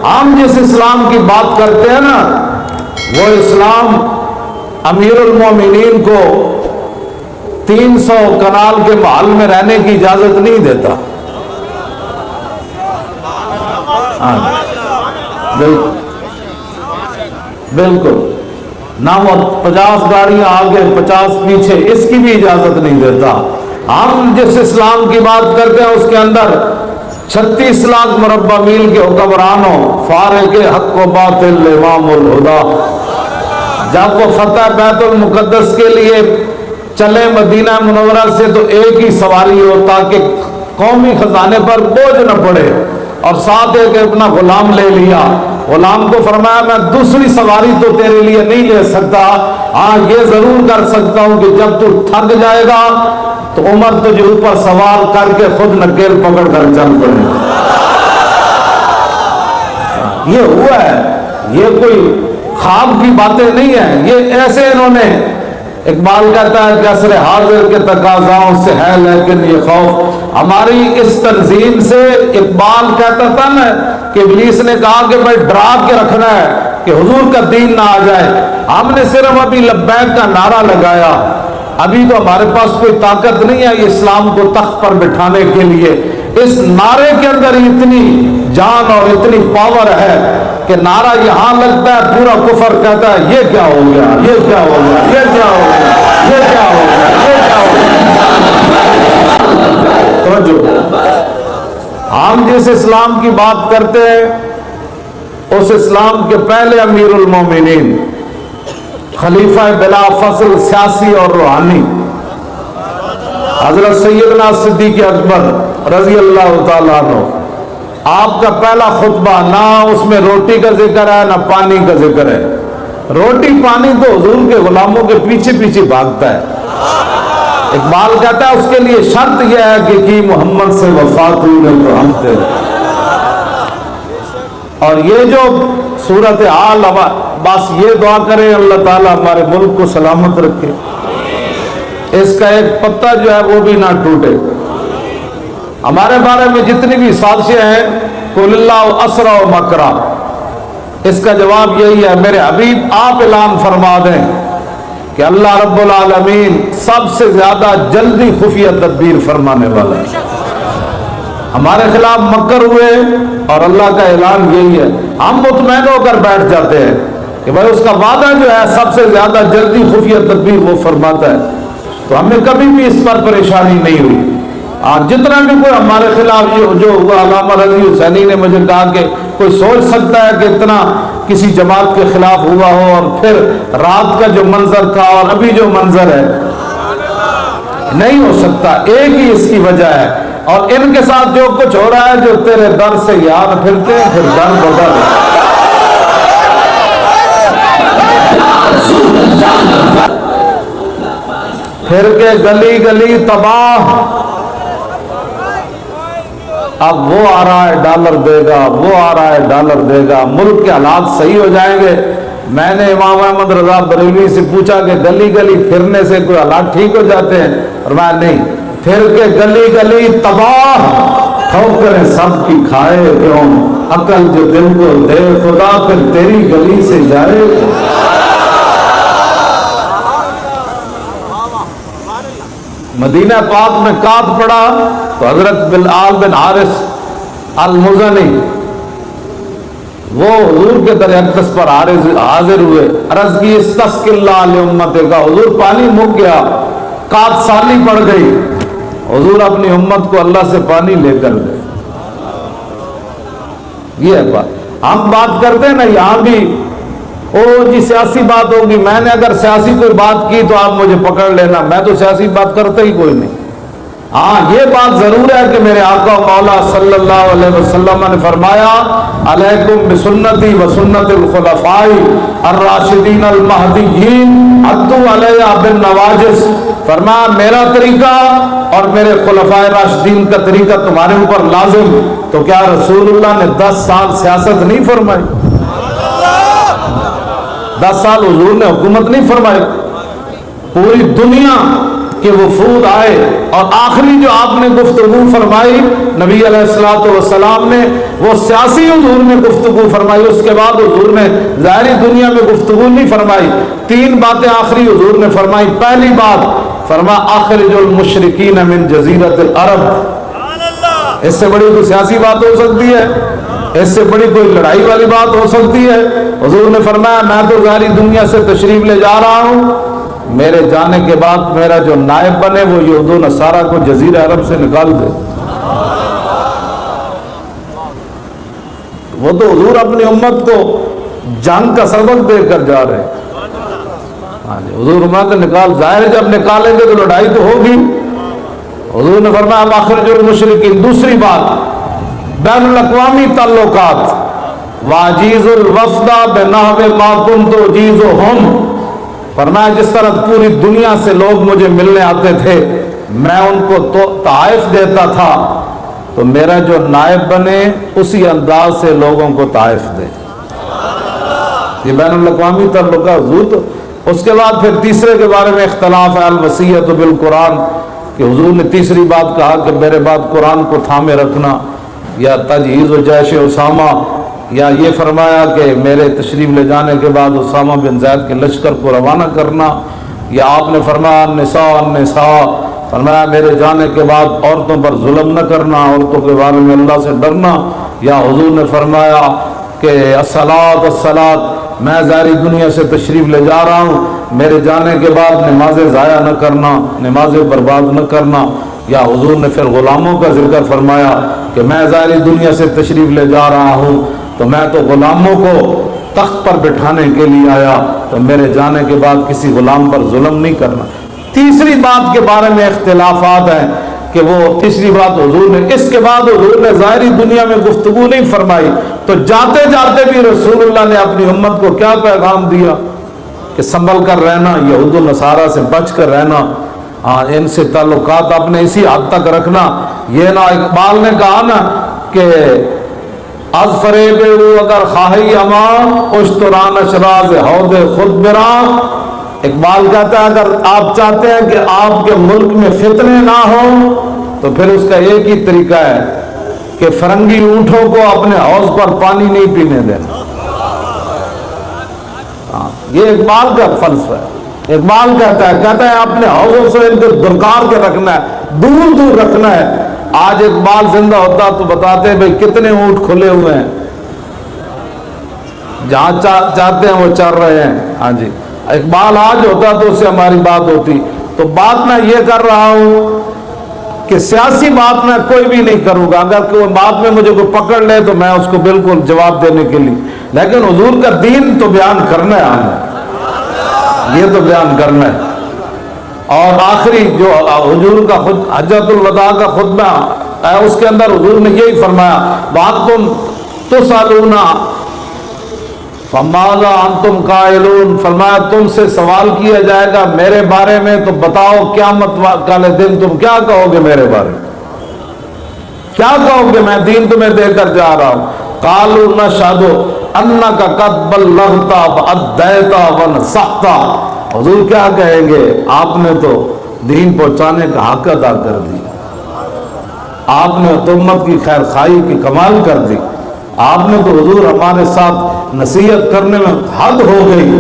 ہم جس اسلام کی بات کرتے ہیں نا، وہ اسلام امیر المومنین کو 300 کنال کے محل میں رہنے کی اجازت نہیں دیتا۔ بالکل نہ وہ 50 گاڑیاں آگے 50 پیچھے، اس کی بھی اجازت نہیں دیتا۔ ہم جس اسلام کی بات کرتے ہیں اس کے اندر 36 لاکھ مربع میل کے حکمرانوں، فارق حق و باطل امام الہدا، جب وہ فتح بیت المقدس کے لیے چلے مدینہ منورہ سے تو ایک ہی سواری ہو تاکہ قومی خزانے پر بوجھ نہ پڑے، اور ساتھ ایک اپنا غلام لے لیا۔ غلام کو فرمایا میں دوسری سواری تو تیرے لیے نہیں لے سکتا، ہاں یہ ضرور کر سکتا ہوں کہ جب تو تھک جائے گا تو عمر تجھے اوپر سوار کر کے خود نکیل پکڑ کر چل پڑے۔ یہ ہوا ہے، یہ کوئی خواب کی باتیں نہیں ہیں، یہ ایسے انہوں نے، اقبال کہتا ہے کہ عصر حاضر کے تقاضاؤں سے ہے لیکن یہ خوف ہماری اس تنظیم سے۔ اقبال کہتا تھا نا کہ ابلیس نے کہا کہ بھائی ڈرا کے رکھنا ہے کہ حضور کا دین نہ آ جائے، ہم نے صرف ابھی لبیک کا نعرہ لگایا، ابھی تو ہمارے پاس کوئی طاقت نہیں ہے اسلام کو تخت پر بٹھانے کے لیے۔ اس نعرے کے اندر اتنی جان اور اتنی پاور ہے کہ نعرہ یہاں لگتا ہے پورا کفر کہتا ہے یہ کیا ہو گیا، یہ کیا ہو گیا، یہ کیا ہو گیا، یہ کیا ہو گیا، یہ کیا ہو گیا۔ توجہ، ہم جس اسلام کی بات کرتے ہیں اس اسلام کے پہلے امیر المومنین، خلیفہ بلا فصل سیاسی اور روحانی حضرت سیدنا صدیق اکبر رضی اللہ تعالیٰ عنہ، آپ کا پہلا خطبہ نہ اس میں روٹی کا ذکر ہے نہ پانی کا ذکر ہے۔ روٹی پانی تو حضور کے غلاموں کے پیچھے پیچھے بھاگتا ہے۔ اقبال کہتا ہے اس کے لیے شرط یہ ہے کہ کی محمد سے وفات ہوئی ہے تو ہم تیرے۔ اور یہ جو صورتحال، بس یہ دعا کریں اللہ تعالیٰ ہمارے ملک کو سلامت رکھے، اس کا ایک پتہ جو ہے وہ بھی نہ ٹوٹے۔ ہمارے بارے میں جتنی بھی سازشیں ہیں قل اللہ اسرا و مکرا، اس کا جواب یہی ہے میرے حبیب آپ اعلان فرما دیں کہ اللہ رب العالمین سب سے زیادہ جلدی خفیہ تدبیر فرمانے والا ہے۔ ہمارے خلاف مکر ہوئے اور اللہ کا اعلان یہی ہے، ہم مطمئن ہو کر بیٹھ جاتے ہیں کہ بھائی اس کا وعدہ جو ہے سب سے زیادہ جلدی خفیہ تدبیر وہ فرماتا ہے، تو ہمیں کبھی بھی اس پر پریشانی نہیں ہوئی۔ اور جتنا بھی کوئی ہمارے خلاف جو ہوا، علامہ رضی حسینی نے مجھے کہا کہ کوئی سوچ سکتا ہے کہ اتنا کسی جماعت کے خلاف ہوا ہو، اور پھر رات کا جو منظر تھا اور ابھی جو منظر ہے، نہیں ہو سکتا۔ ایک ہی اس کی وجہ ہے، اور ان کے ساتھ جو کچھ ہو رہا ہے، جو تیرے در سے یاد پھرتے ہیں پھر در بدر، پھر کے گلی گلی تباہ، اب وہ آ رہا ہے ڈالر دے گا، وہ آ رہا ہے ڈالر دے گا، ملک کے حالات صحیح ہو جائیں گے۔ میں نے امام احمد رضا بریلوی سے پوچھا کہ گلی گلی پھرنے سے کوئی حالات ٹھیک ہو جاتے ہیں؟ اور میں نہیں، پھر کے گلی گلی تباہ، ٹھوکریں سب کی کھائے کیوں، عقل جو دل کو دے خدا پھر تیری گلی سے جائے۔ مدینہ پاک میں قحط پڑا تو حضرت بلال بن حارث المزنی وہ حضور کے در اقدس پر حاضر ہوئے، عرض کی استسق اللہ لامت کا، حضور پانی مک گیا، قحط سالی پڑ گئی، حضور اپنی امت کو اللہ سے پانی لے کر گئے۔ یہ ہے بات، ہم بات کرتے ہیں نا یہاں بھی جی سیاسی بات ہوگی، میں نے اگر سیاسی کوئی بات کی تو آپ مجھے پکڑ لینا، میں تو سیاسی بات کرتا ہی کوئی نہیں۔ ہاں یہ بات ضرور ہے کہ میرے آقا مولا صلی اللہ علیہ وسلم نے فرمایا علیکم بسنتی و سنت الخلفاء الراشدین المہدیین عضوا علیہا بالنواجذ، فرمایا میرا طریقہ اور میرے خلفائے راشدین کا طریقہ تمہارے اوپر لازم۔ تو کیا رسول اللہ نے 10 سال سیاست نہیں فرمائی؟ 10 سال حضور نے حکومت نہیں فرمائی؟ پوری دنیا کے وفود آئے اور آخری جو آپ نے گفتگو فرمائی نبی علیہ الصلوۃ والسلام نے وہ سیاسی حضور نے گفتگو فرمائی، اس کے بعد حضور نے ظاہری دنیا میں گفتگو نہیں فرمائی. 3 باتیں آخری حضور نے فرمائی. پہلی بات فرما اخرج المشرکین من جزیرۃ العرب. اس سے بڑی کوئی سیاسی بات ہو سکتی ہے؟ اس سے بڑی کوئی لڑائی والی بات ہو سکتی ہے؟ حضور نے فرمایا میں تو ظاہری دنیا سے تشریف لے جا رہا ہوں، میرے جانے کے بعد میرا جو نائب بنے وہ یہود و نصارہ کو جزیرہ عرب سے نکال دے. وہ تو حضور اپنی امت کو جنگ کا سبق دے کر جا رہے ہیں. ہاں جی، حضور امت نکال، ظاہر جب نکالیں گے تو لڑائی تو ہوگی. حضور نے فرمایا اخرج المشرکین. دوسری بات بین الاقوامی تعلقات، واجیز الوفد بنحو ما کنت اجیزهم. فرمایا جس طرح پوری دنیا سے لوگ مجھے ملنے آتے تھے، میں ان کو تحائف دیتا تھا، تو میرا جو نائب بنے اسی انداز سے لوگوں کو تحائف دے. یہ بین الاقوامی تعلقات حضور. تو اس کے بعد پھر تیسرے کے بارے میں اختلاف ہے، الوصیۃ بالقرآن، کہ حضور نے تیسری بات کہا کہ میرے بعد قرآن کو تھامے رکھنا، یا تجہیز و جیش اسامہ، یا یہ فرمایا کہ میرے تشریف لے جانے کے بعد اسامہ بن زید کے لشکر کو روانہ کرنا، یا آپ نے فرمایا النساء، فرمایا میرے جانے کے بعد عورتوں پر ظلم نہ کرنا، عورتوں کے بارے میں اللہ سے ڈرنا، یا حضور نے فرمایا کہ الصلاۃ، میں ظاہری دنیا سے تشریف لے جا رہا ہوں، میرے جانے کے بعد نمازیں ضائع نہ کرنا، نمازیں برباد نہ کرنا. یا حضور نے پھر غلاموں کا ذکر فرمایا کہ میں ظاہری دنیا سے تشریف لے جا رہا ہوں تو میں تو غلاموں کو تخت پر بٹھانے کے لیے آیا، تو میرے جانے کے بعد کسی غلام پر ظلم نہیں کرنا. تیسری بات کے بارے میں اختلافات ہیں کہ وہ تیسری بات حضور نے، اس کے بعد حضور نے ظاہری دنیا میں گفتگو نہیں فرمائی، تو جاتے جاتے بھی رسول اللہ نے اپنی امت کو کیا پیغام دیا کہ سنبھل کر رہنا، یہود و نصارہ سے بچ کر رہنا، ان سے تعلقات اپنے اسی حد تک رکھنا. یہ نہ اقبال نے کہا نا کہ از فریب او اگر خواہی اما اشتران اشراز حوض خود برا. اقبال کہتا ہے اگر آپ چاہتے ہیں کہ آپ کے ملک میں فتنے نہ ہوں تو پھر اس کا ایک ہی طریقہ ہے کہ فرنگی اونٹوں کو اپنے حوض پر پانی نہیں پینے دینا. یہ اقبال کا فلسفہ ہے. اقبال کہتا ہے اپنے حوضوں سے ان کو درکار کے رکھنا ہے، دور دور رکھنا ہے. آج اقبال زندہ ہوتا تو بتاتے ہیں بھئی کتنے اونٹ کھلے ہوئے ہیں، جہاں چاہتے ہیں وہ چر رہے ہیں. ہاں جی، اقبال آج ہوتا تو اس سے ہماری بات ہوتی. تو بات میں یہ کر رہا ہوں کہ سیاسی بات میں کوئی بھی نہیں کروں گا. اگر کوئی بات میں مجھے کوئی پکڑ لے تو میں اس کو بالکل جواب دینے کے لیے، لیکن حضور کا دین تو بیان کرنا ہے، ہمیں یہ تو بیان کرنا ہے. اور آخری جو حضور کا حجۃ الوداع کا خطبہ ہے اس کے اندر حضور نے یہی فرمایا وَأَنْتُمْ تُسْأَلُونَ فَمَاذَا أَنْتُمْ قَائِلُونَ. فرمایا تم سے سوال کیا جائے گا میرے بارے میں تو بتاؤ قیامت والے دن تم کیا کہو گے میرے بارے میں، کیا کہو گے؟ میں دین تمہیں دے کر جا رہا ہوں. قَالُوا نَشْهَدُ أَنَّكَ قَدْ بَلَّغْتَ وَأَدَّيْتَ وَنَصَحْتَ. حضور کیا کہیں گے؟ آپ نے تو دین پہنچانے کا حق ادا کر دیا، آپ نے امت کی خیر خواہی کی کمال کر دی، آپ نے تو حضور ہمارے ساتھ نصیحت کرنے میں حد ہو گئی.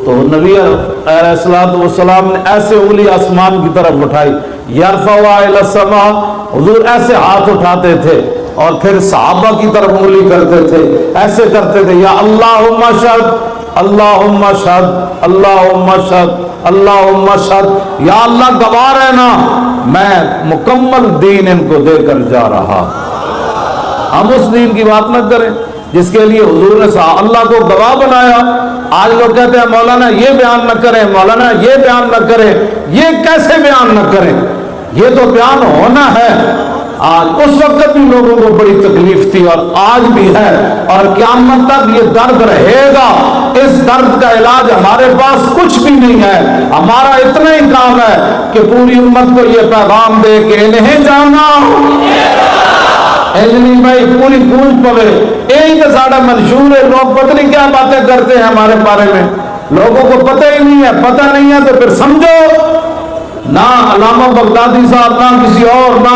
تو نبی علیہ الصلوۃ والسلام نے ایسے انگلی آسمان کی طرف اٹھائی، یرفعها الی السماء. حضور ایسے ہاتھ اٹھاتے تھے اور پھر صحابہ کی طرف انگلی کرتے تھے، ایسے کرتے تھے یا اللہم اشہد اللہم اشہد اللہم اشہد اللہم اشہد. یا اللہ گواہ رہنا میں مکمل دین ان کو دے کر جا رہا. ہم اس دین کی بات نہ کریں جس کے لیے حضور نے اللہ کو گواہ بنایا. آج لوگ کہتے ہیں مولانا یہ بیان نہ کریں، مولانا یہ بیان نہ کریں. یہ کیسے بیان نہ کریں؟ یہ تو بیان ہونا ہے. آج اس وقت بھی لوگوں کو بڑی تکلیف تھی اور آج بھی ہے اور قیامت تک یہ درد رہے گا. اس درد کا علاج ہمارے پاس کچھ بھی نہیں ہے. ہمارا اتنا ہی کام ہے کہ پوری امت کو یہ پیغام دے کہ انہیں جانا نہیں بھائی پوری گونج پڑے. ایک ساڑھا منشور ہے، لوگ پتہ نہیں کیا باتیں کرتے ہیں ہمارے بارے میں، لوگوں کو پتہ ہی نہیں ہے. پتہ نہیں ہے تو پھر سمجھو نہ علامہ بغدادی صاحب، نہ کسی اور، نہ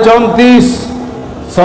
3400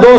2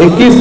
21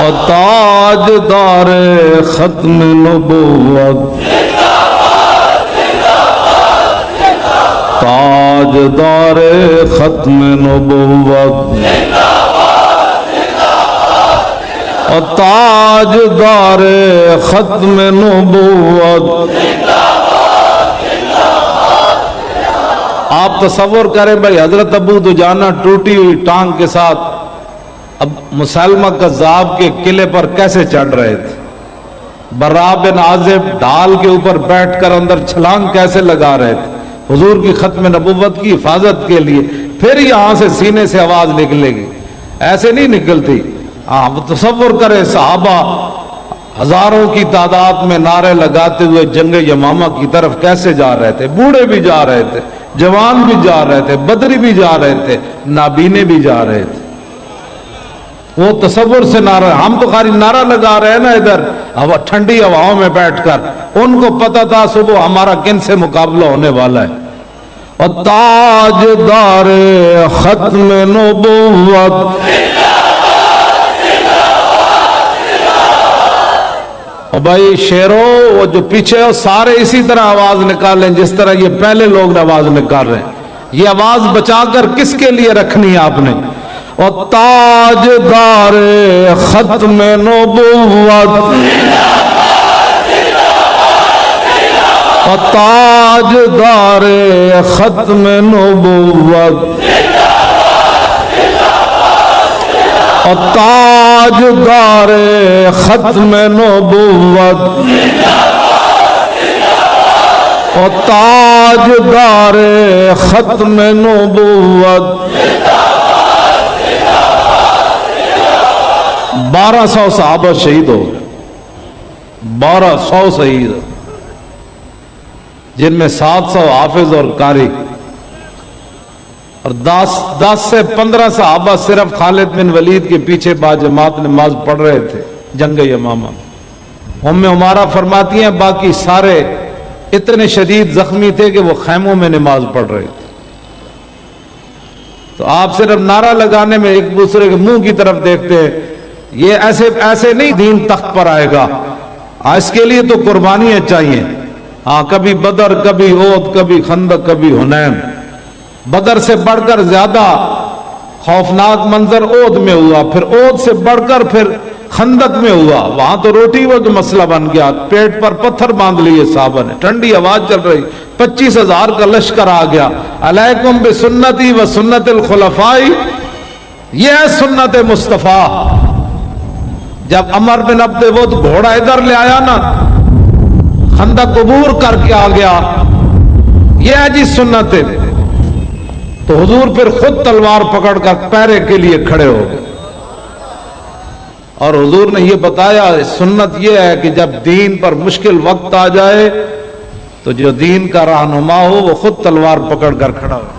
اور تاجدار ختم نبوت، تاجدار ختم نبوت، اور تاجدار ختم نبوت۔ آپ تصور کریں بھائی، حضرت ابو دجانہ ٹوٹی ہوئی ٹانگ کے ساتھ اب مسلمہ کذاب کے قلعے پر کیسے چڑھ رہے تھے، برا بن عازب ڈھال کے اوپر بیٹھ کر اندر چھلانگ کیسے لگا رہے تھے حضور کی ختم نبوت کی حفاظت کے لیے، پھر یہاں سے سینے سے آواز نکلے گی، ایسے نہیں نکلتی۔ آپ تصور کریں صحابہ ہزاروں کی تعداد میں نعرے لگاتے ہوئے جنگ یمامہ کی طرف کیسے جا رہے تھے، بوڑھے بھی جا رہے تھے، جوان بھی جا رہے تھے، بدری بھی جا رہے تھے، نابینے بھی جا رہے تھے۔ وہ تصور سے نعرہ، ہم تو خالی نعرہ لگا رہے ہیں نا ادھر ٹھنڈی ہواؤں میں بیٹھ کر، ان کو پتا تھا صبح ہمارا کن سے مقابلہ ہونے والا ہے۔ اور تاجدار ختم نبوت، اور بھائی شیرو وہ جو پیچھے ہو سارے اسی طرح آواز نکالیں جس طرح یہ پہلے لوگ آواز نکال رہے ہیں۔ یہ آواز بچا کر کس کے لیے رکھنی ہے آپ نے؟ اور تاجدار ختم نبوت، اور تاجدار ختم نبوت، اور تاجدار ختم نبوت، اور تاجدار ختم نبوت۔ 1200 صحابہ شہید ہو گئے، 1200 شہید، جن میں 700 حافظ اور قاری، اور 10 سے 15 صحابہ صرف خالد بن ولید کے پیچھے باجماعت نماز پڑھ رہے تھے جنگ یمامہ۔ ام عمارہ فرماتی ہیں باقی سارے اتنے شدید زخمی تھے کہ وہ خیموں میں نماز پڑھ رہے تھے۔ تو آپ صرف نعرہ لگانے میں ایک دوسرے کے منہ کی طرف دیکھتے ہیں، یہ ایسے نہیں دین تخت پر آئے گا، اس کے لیے تو قربانیاں چاہیے۔ ہاں کبھی بدر، کبھی احد، کبھی خندق، کبھی حنین۔ بدر سے بڑھ کر زیادہ خوفناک منظر احد میں ہوا، پھر احد سے بڑھ کر پھر خندق میں ہوا، وہاں تو روٹی وہ جو مسئلہ بن گیا، پیٹ پر پتھر باندھ لیے صحابہ نے، ٹھنڈی آواز چل رہی، 25,000 کا لشکر آ گیا۔ علیکم بسنتی و سنت الخلفاء، یہ ہے سنت مصطفیٰ۔ جب عمر بن عبد ود گھوڑا ادھر لے آیا نا، خندق عبور کر کے آ گیا، یہ ہے جی سنت، تو حضور پھر خود تلوار پکڑ کر پہرے کے لیے کھڑے ہو گئے، اور حضور نے یہ بتایا سنت یہ ہے کہ جب دین پر مشکل وقت آ جائے تو جو دین کا رہنما ہو وہ خود تلوار پکڑ کر کھڑا ہو۔